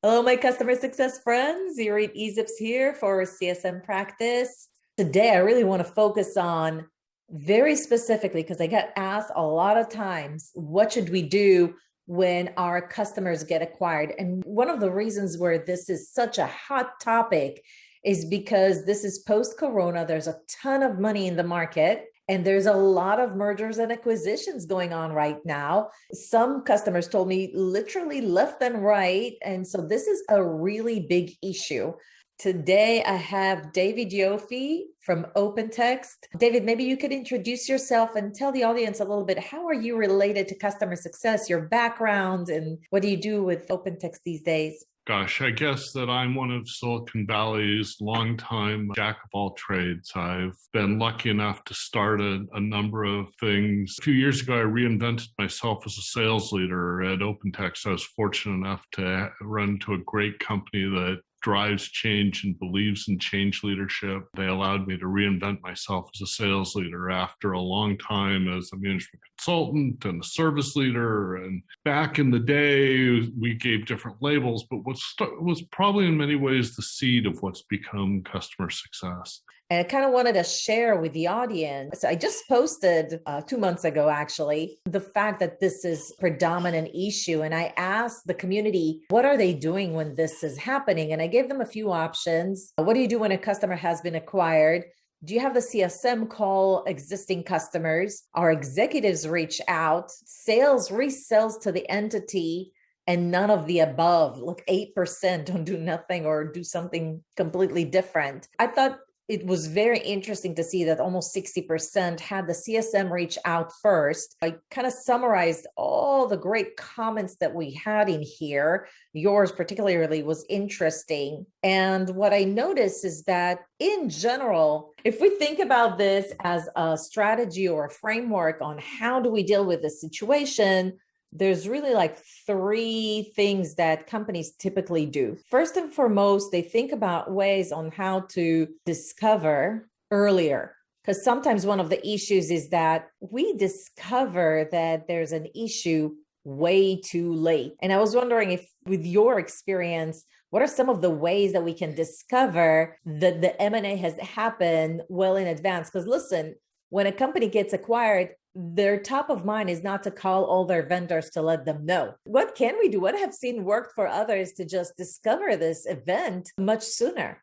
Hello, my customer success friends. Yuri Ezips here for CSM practice. Today, I really want to focus on very specifically, because I get asked a lot of times, what should we do when our customers get acquired? And one of the reasons where this is such a hot topic is because this is post-corona. There's a ton of money in the market. And there's a lot of mergers and acquisitions going on right now. Some customers told me literally left and right. And so this is a really big issue. Today, I have David Yoffie from OpenText. David, maybe you could introduce yourself and tell the audience a little bit, how are you related to customer success, your background, and what do you do with OpenText these days? Gosh, I guess that I'm one of Silicon Valley's longtime jack of all trades. I've been lucky enough to start a number of things. A few years ago, I reinvented myself as a sales leader at OpenText. I was fortunate enough to run to a great company that drives change and believes in change leadership. They allowed me to reinvent myself as a sales leader after a long time as a management consultant and a service leader. And back in the day, we gave different labels, but what was probably in many ways the seed of what's become customer success. And I kind of wanted to share with the audience. I just posted 2 months ago, actually, the fact that this is a predominant issue. And I asked the community, what are they doing when this is happening? And I gave them a few options. What do you do when a customer has been acquired? Do you have the CSM call existing customers? Our executives reach out? Sales resells to the entity? And none of the above. Look, 8% don't do nothing or do something completely different. I thought it was very interesting to see that almost 60% had the CSM reach out first. I kind of summarized all the great comments that we had in here. Yours particularly was interesting. And what I noticed is that in general, if we think about this as a strategy or a framework on how do we deal with this situation, there's really like 3 things that companies typically do. First and foremost, they think about ways on how to discover earlier. Because sometimes one of the issues is that we discover that there's an issue way too late. And I was wondering if, with your experience, what are some of the ways that we can discover that the M&A has happened well in advance? Because listen, when a company gets acquired, their top of mind is not to call all their vendors to let them know. What can we do? What have seen worked for others to just discover this event much sooner?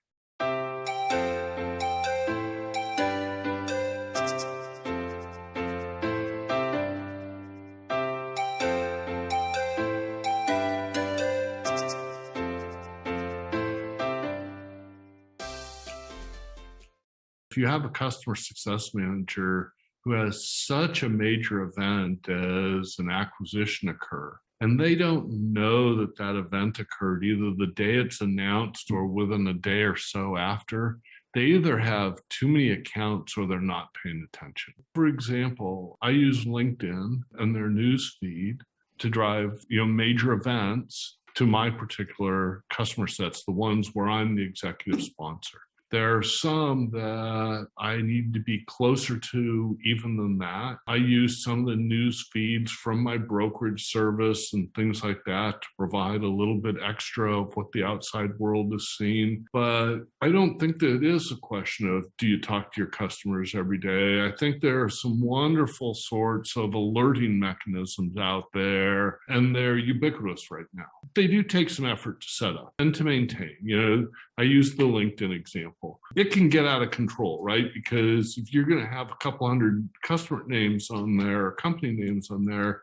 If you have a customer success manager who has such a major event as an acquisition occur, and they don't know that that event occurred either the day it's announced or within a day or so after, they either have too many accounts or they're not paying attention. For example, I use LinkedIn and their news feed to drive major events to my particular customer sets, the ones where I'm the executive sponsor. There are some that I need to be closer to even than that. I use some of the news feeds from my brokerage service and things like that to provide a little bit extra of what the outside world is seeing. But I don't think that it is a question of, do you talk to your customers every day? I think there are some wonderful sorts of alerting mechanisms out there, and they're ubiquitous right now. They do take some effort to set up and to maintain. I use the LinkedIn example. It can get out of control, right? Because if you're going to have a couple hundred customer names on there, company names on there,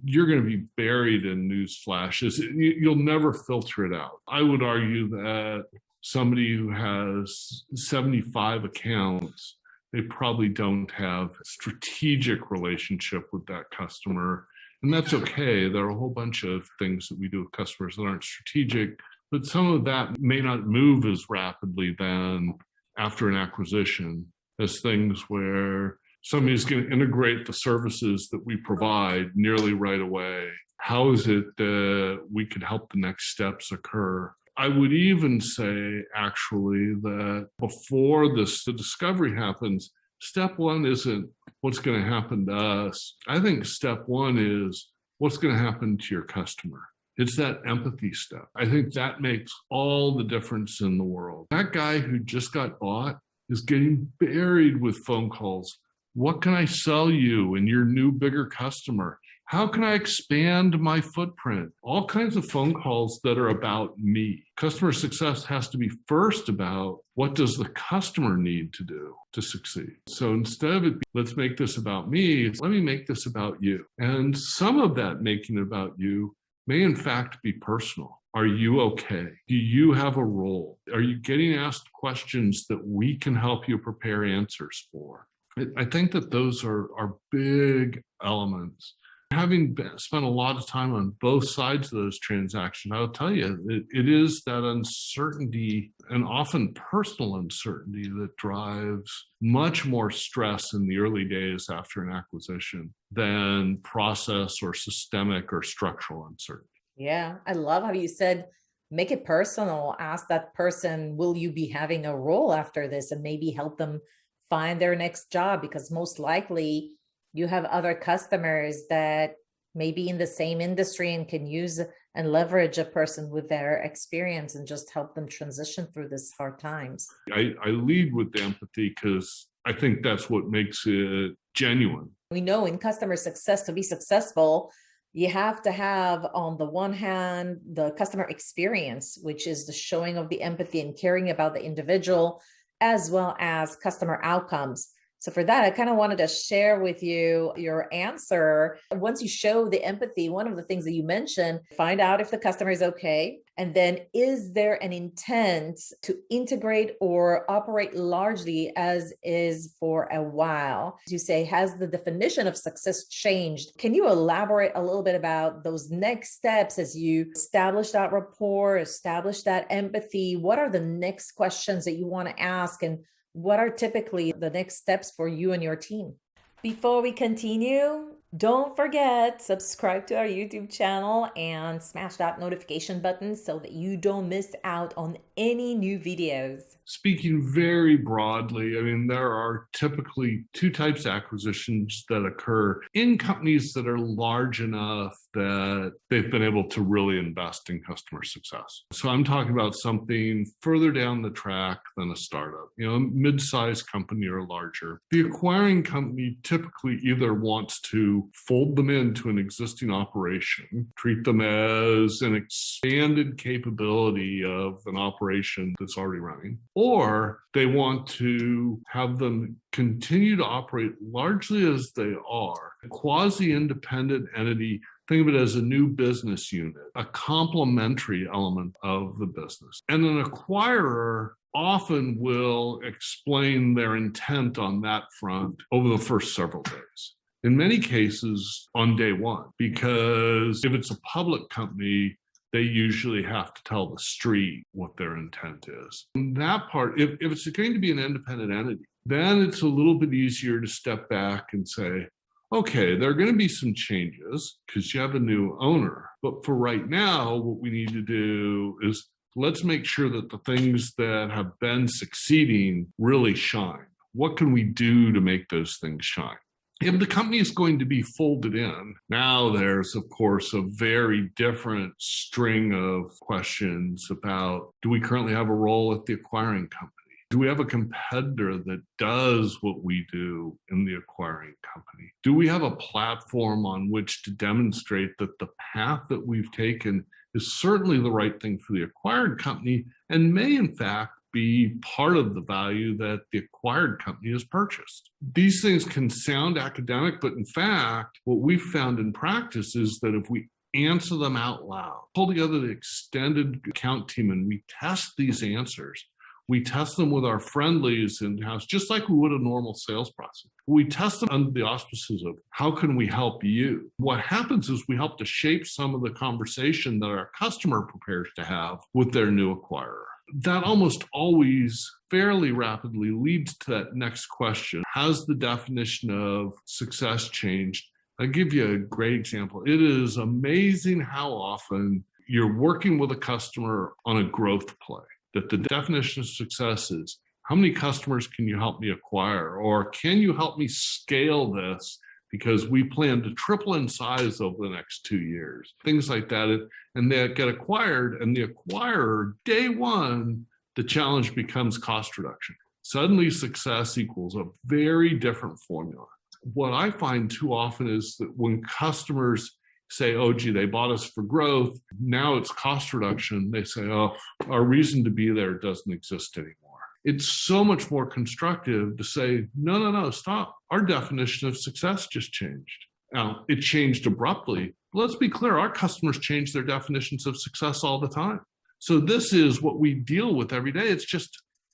you're going to be buried in news flashes. You'll never filter it out. I would argue that somebody who has 75 accounts, they probably don't have a strategic relationship with that customer. And that's okay. There are a whole bunch of things that we do with customers that aren't strategic, but some of that may not move as rapidly then after an acquisition as things where somebody's going to integrate the services that we provide nearly right away. How is it that we can help the next steps occur? I would even say, actually, that before the discovery happens, step one isn't what's going to happen to us. I think step one is what's going to happen to your customer. It's that empathy step. I think that makes all the difference in the world. That guy who just got bought is getting buried with phone calls. What can I sell you and your new, bigger customer? How can I expand my footprint? All kinds of phone calls that are about me. Customer success has to be first about what does the customer need to do to succeed. So instead of it, let's make this about me, let me make this about you. And some of that making it about you may in fact be personal. Are you okay? Do you have a role? Are you getting asked questions that we can help you prepare answers for? I think that those are big elements. Having spent a lot of time on both sides of those transactions, I'll tell you, it is that uncertainty and often personal uncertainty that drives much more stress in the early days after an acquisition than process or systemic or structural uncertainty. Yeah, I love how you said, make it personal. Ask that person, will you be having a role after this, and maybe help them find their next job, because most likely you have other customers that may be in the same industry and can use and leverage a person with their experience and just help them transition through this hard times. I lead with empathy because I think that's what makes it genuine. We know in customer success, to be successful, you have to have, on the one hand, the customer experience, which is the showing of the empathy and caring about the individual, as well as customer outcomes. So for that, I kind of wanted to share with you your answer. Once you show the empathy, one of the things that you mentioned, find out if the customer is okay. And then, is there an intent to integrate or operate largely as is for a while? As you say, has the definition of success changed? Can you elaborate a little bit about those next steps as you establish that rapport, establish that empathy? What are the next questions that you want to ask? And what are typically the next steps for you and your team? Before we continue, don't forget, subscribe to our YouTube channel and smash that notification button so that you don't miss out on any new videos. Speaking very broadly, I mean, there are typically two types of acquisitions that occur in companies that are large enough that they've been able to really invest in customer success. So I'm talking about something further down the track than a startup, a mid-sized company or larger. The acquiring company typically either wants to fold them into an existing operation, treat them as an expanded capability of an operation that's already running, or they want to have them continue to operate largely as they are, a quasi-independent entity. Think of it as a new business unit, a complementary element of the business. And an acquirer often will explain their intent on that front over the first several days. In many cases, on day one, because if it's a public company, they usually have to tell the street what their intent is. And that part, if it's going to be an independent entity, then it's a little bit easier to step back and say, okay, there are going to be some changes because you have a new owner. But for right now, what we need to do is let's make sure that the things that have been succeeding really shine. What can we do to make those things shine? If the company is going to be folded in, now there's, of course, a very different string of questions about, do we currently have a role at the acquiring company? Do we have a competitor that does what we do in the acquiring company? Do we have a platform on which to demonstrate that the path that we've taken is certainly the right thing for the acquired company and may, in fact, be part of the value that the acquired company has purchased? These things can sound academic, but in fact, what we've found in practice is that if we answer them out loud, pull together the extended account team and we test these answers, we test them with our friendlies in-house, just like we would a normal sales process. We test them under the auspices of, how can we help you? What happens is we help to shape some of the conversation that our customer prepares to have with their new acquirer. That almost always fairly rapidly leads to that next question. Has the definition of success changed? I'll give you a great example. It is amazing how often you're working with a customer on a growth play, that the definition of success is, how many customers can you help me acquire? Or can you help me scale this because we plan to triple in size over the next 2 years, things like that. And they get acquired, and the acquirer, day one, the challenge becomes cost reduction. Suddenly success equals a very different formula. What I find too often is that when customers say, oh, gee, they bought us for growth, now it's cost reduction, they say, oh, our reason to be there doesn't exist anymore. It's so much more constructive to say, no, stop. Our definition of success just changed. Now, it changed abruptly. But let's be clear, our customers change their definitions of success all the time. So this is what we deal with every day.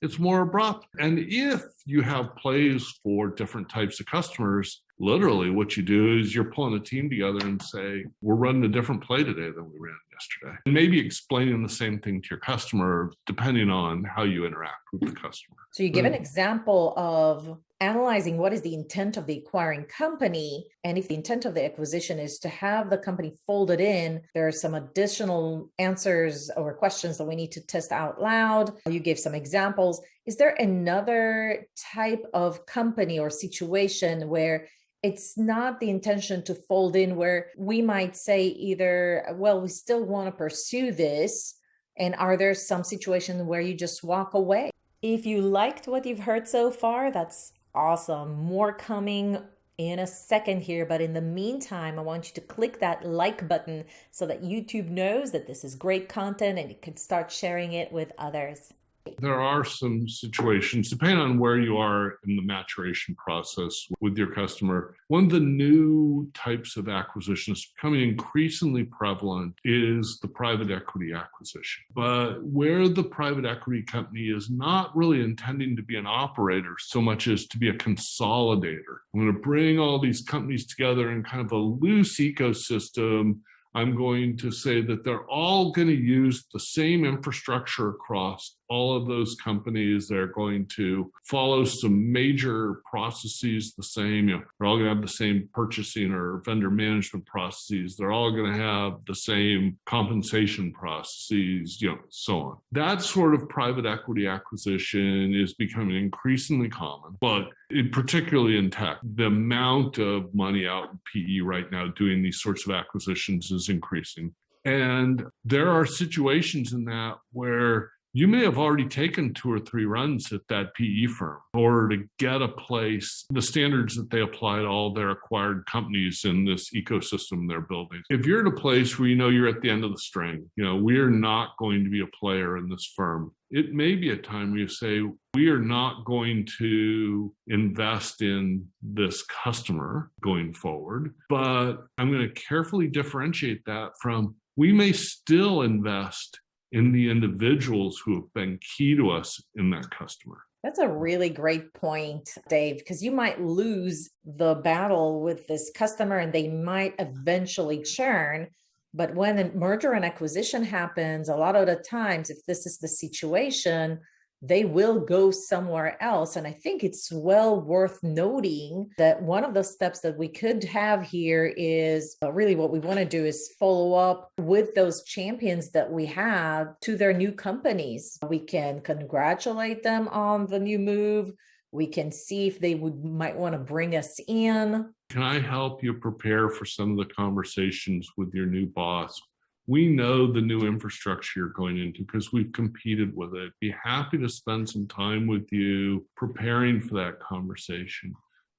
It's more abrupt. And if you have plays for different types of customers, literally what you do is you're pulling a team together and say, we're running a different play today than we ran yesterday. And maybe explaining the same thing to your customer, depending on how you interact with the customer. So you give an example of analyzing what is the intent of the acquiring company. And if the intent of the acquisition is to have the company folded in, there are some additional answers or questions that we need to test out loud. You gave some examples. Is there another type of company or situation where it's not the intention to fold in, where we might say either, well, we still want to pursue this, and are there some situations where you just walk away? If you liked what you've heard so far, that's awesome. More coming in a second here, but in the meantime, I want you to click that like button so that YouTube knows that this is great content and you can start sharing it with others. There are some situations, depending on where you are in the maturation process with your customer. One of the new types of acquisitions becoming increasingly prevalent is the private equity acquisition. But where the private equity company is not really intending to be an operator so much as to be a consolidator. I'm going to bring all these companies together in kind of a loose ecosystem. I'm going to say that they're all going to use the same infrastructure across all of those companies. They're going to follow some major processes the same. They're all going to have the same purchasing or vendor management processes. They're all going to have the same compensation processes, so on. That sort of private equity acquisition is becoming increasingly common, but particularly in tech, the amount of money out in PE right now doing these sorts of acquisitions is increasing. And there are situations in that where you may have already taken 2 or 3 runs at that PE firm in order to get a place, the standards that they apply to all their acquired companies in this ecosystem they're building. If you're at a place where you're at the end of the string, we're not going to be a player in this firm, it may be a time where you say, we are not going to invest in this customer going forward, but I'm going to carefully differentiate that from, we may still invest in the individuals who have been key to us in that customer. That's a really great point, Dave, because you might lose the battle with this customer and they might eventually churn. But when a merger and acquisition happens, a lot of the times, if this is the situation, they will go somewhere else. And I think it's well worth noting that one of the steps that we could have here is really what we want to do is follow up with those champions that we have to their new companies. We can congratulate them on the new move. We can see if they might want to bring us in. Can I help you prepare for some of the conversations with your new boss? We know the new infrastructure you're going into because we've competed with it. Be happy to spend some time with you preparing for that conversation.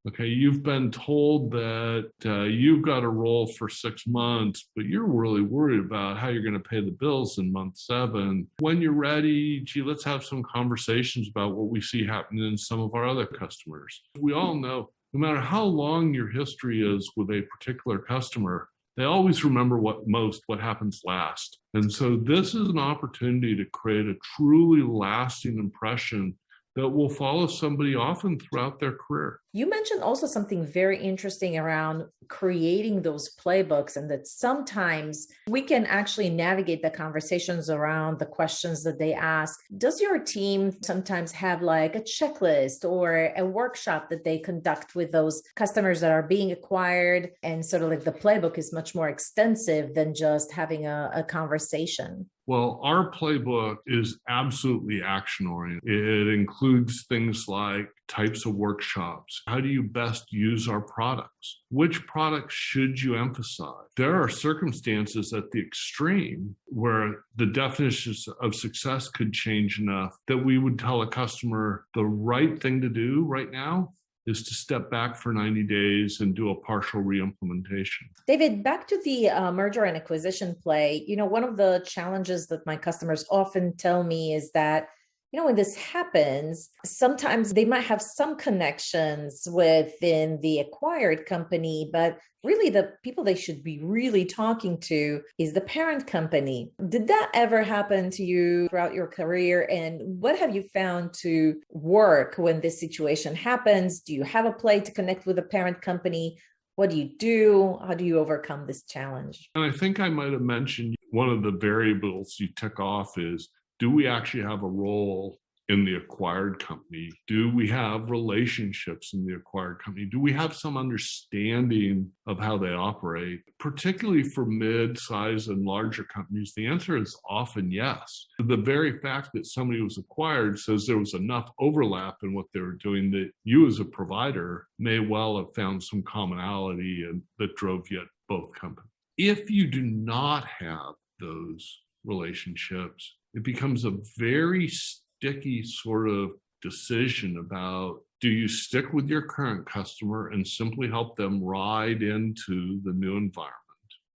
Okay, you've been told that you've got a role for 6 months, but you're really worried about how you're going to pay the bills in month 7. When you're ready, let's have some conversations about what we see happening in some of our other customers. We all know, no matter how long your history is with a particular customer, they always remember what happens last. And so this is an opportunity to create a truly lasting impression that will follow somebody often throughout their career. You mentioned also something very interesting around creating those playbooks, and that sometimes we can actually navigate the conversations around the questions that they ask. Does your team sometimes have like a checklist or a workshop that they conduct with those customers that are being acquired? And sort of like the playbook is much more extensive than just having a conversation. Well, our playbook is absolutely action oriented. It includes things like types of workshops. How do you best use our products? Which products should you emphasize? There are circumstances at the extreme where the definitions of success could change enough that we would tell a customer the right thing to do right now is to step back for 90 days and do a partial re-implementation. David, back to the merger and acquisition play, one of the challenges that my customers often tell me is that, when this happens, sometimes they might have some connections within the acquired company, but really the people they should be really talking to is the parent company. Did that ever happen to you throughout your career? And what have you found to work when this situation happens? Do you have a play to connect with the parent company? What do you do? How do you overcome this challenge? And I think I might have mentioned one of the variables you tick off is, do we actually have a role in the acquired company? Do we have relationships in the acquired company? Do we have some understanding of how they operate? Particularly for mid-size and larger companies, the answer is often yes. The very fact that somebody was acquired says there was enough overlap in what they were doing that you as a provider may well have found some commonality and that drove you at both companies. If you do not have those relationships, it becomes a very sticky sort of decision about, do you stick with your current customer and simply help them ride into the new environment?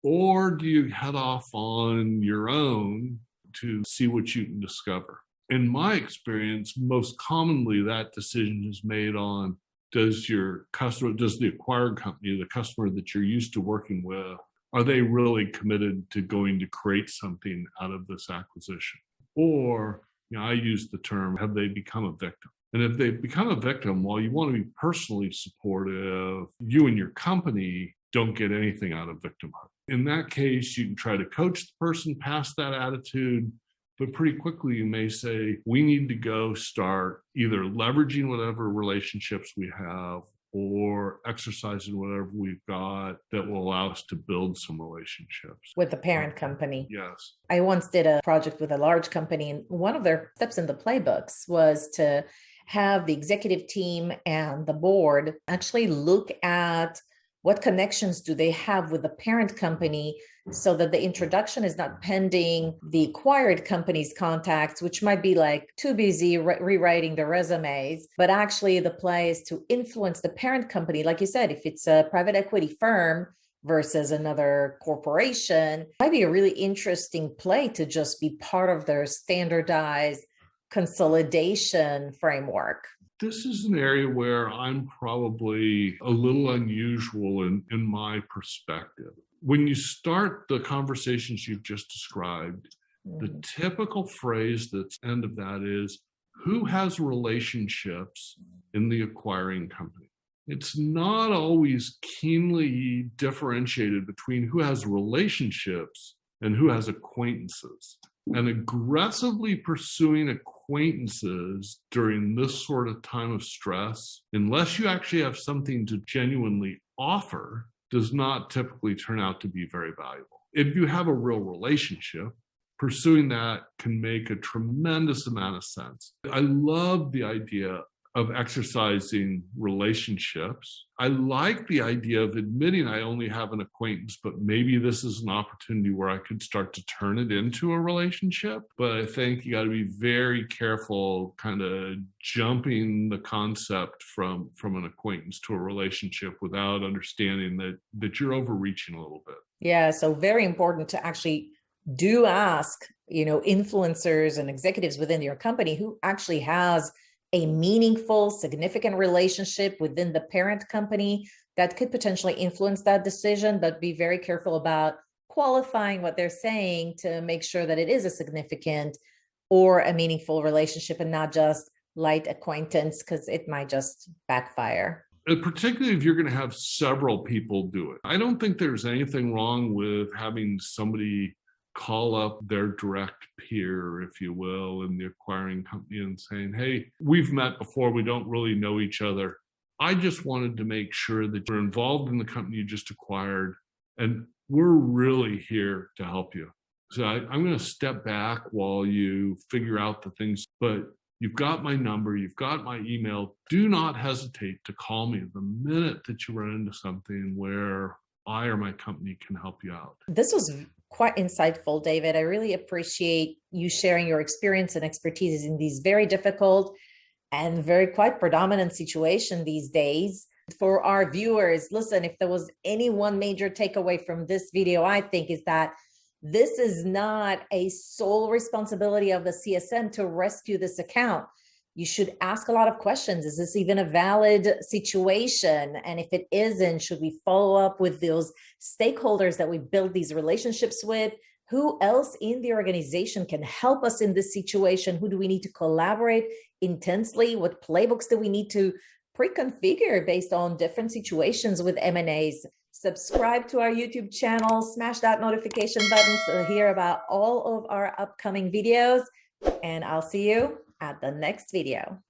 Or do you head off on your own to see what you can discover? In my experience, most commonly that decision is made on, does your customer, does the acquired company, the customer that you're used to working with, are they really committed to going to create something out of this acquisition? Or, I use the term, have they become a victim? And if they've become a victim, while you want to be personally supportive, you and your company don't get anything out of victimhood. In that case, you can try to coach the person past that attitude, but pretty quickly you may say, we need to go start either leveraging whatever relationships we have or exercising whatever we've got that will allow us to build some relationships. With the parent company. Yes. I once did a project with a large company, and one of their steps in the playbooks was to have the executive team and the board actually look at what connections do they have with the parent company so that the introduction is not pending the acquired company's contacts, which might be like too busy rewriting the resumes, but actually the play is to influence the parent company. Like you said, if it's a private equity firm versus another corporation, it might be a really interesting play to just be part of their standardized consolidation framework. This is an area where I'm probably a little unusual in my perspective. When you start the conversations you've just described, the typical phrase that's end of that is, who has relationships in the acquiring company? It's not always keenly differentiated between who has relationships and who has acquaintances. And aggressively pursuing acquaintances during this sort of time of stress, unless you actually have something to genuinely offer, does not typically turn out to be very valuable. If you have a real relationship, pursuing that can make a tremendous amount of sense. I love the idea of exercising relationships. I like the idea of admitting I only have an acquaintance, but maybe this is an opportunity where I could start to turn it into a relationship. But I think you got to be very careful kind of jumping the concept from an acquaintance to a relationship without understanding that you're overreaching a little bit. Yeah, so very important to actually do ask, influencers and executives within your company who actually has a meaningful, significant relationship within the parent company that could potentially influence that decision, but be very careful about qualifying what they're saying to make sure that it is a significant or a meaningful relationship and not just light acquaintance, because it might just backfire. Particularly if you're going to have several people do it. I don't think there's anything wrong with having somebody call up their direct peer, if you will, in the acquiring company and saying, hey, we've met before, we don't really know each other. I just wanted to make sure that you're involved in the company you just acquired, and we're really here to help you. So I'm going to step back while you figure out the things, but you've got my number, you've got my email. Do not hesitate to call me the minute that you run into something where I or my company can help you out. This was quite insightful, David. I really appreciate you sharing your experience and expertise in these very difficult and very quite predominant situation these days. For our viewers, listen, if there was any one major takeaway from this video, I think is that this is not a sole responsibility of the CSM to rescue this account. You should ask a lot of questions. Is this even a valid situation? And if it isn't, should we follow up with those stakeholders that we build these relationships with? Who else in the organization can help us in this situation? Who do we need to collaborate intensely? What playbooks do we need to pre-configure based on different situations with M&As? Subscribe to our YouTube channel, smash that notification button to hear about all of our upcoming videos, and I'll see you at the next video.